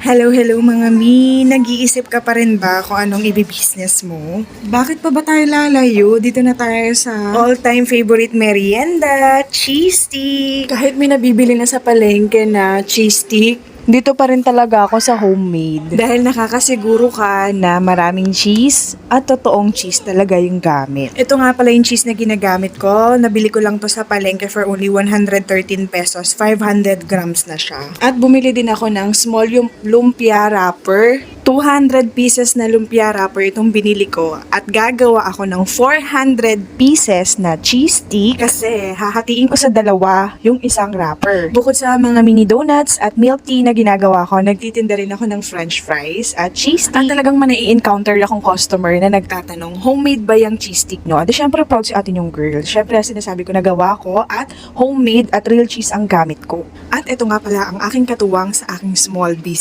Hello, hello mga mi! Nag-iisip ka pa rin ba kung anong ibibusiness mo? Bakit pa ba tayo lalayo? Dito na tayo sa all-time favorite merienda, cheese stick! Kahit may nabibili na sa palengke na cheese stick, dito pa rin talaga ako sa homemade. Dahil nakakasiguro ka na maraming cheese at totoong cheese talaga yung gamit. Ito nga pala yung cheese na ginagamit ko. Nabili ko lang to sa palengke for only 113 pesos. 500 grams na siya. At bumili din ako ng small yung lumpia wrapper. 200 pieces na lumpia wrapper itong binili ko. At gagawa ako ng 400 pieces na cheese stick kasi hahatiin ko sa dalawa yung isang wrapper. Bukod sa mga mini donuts at milk tea na ginagawa ko, nagtitinda rin ako ng french fries at cheese stick. At talagang manai-encounter akong customer na nagtatanong, homemade ba yung cheese stick no? At syempre proud si atin yung girl. Syempre sinasabi ko nagawa ko at homemade at real cheese ang gamit ko. At ito nga pala ang aking katuwang sa aking small business.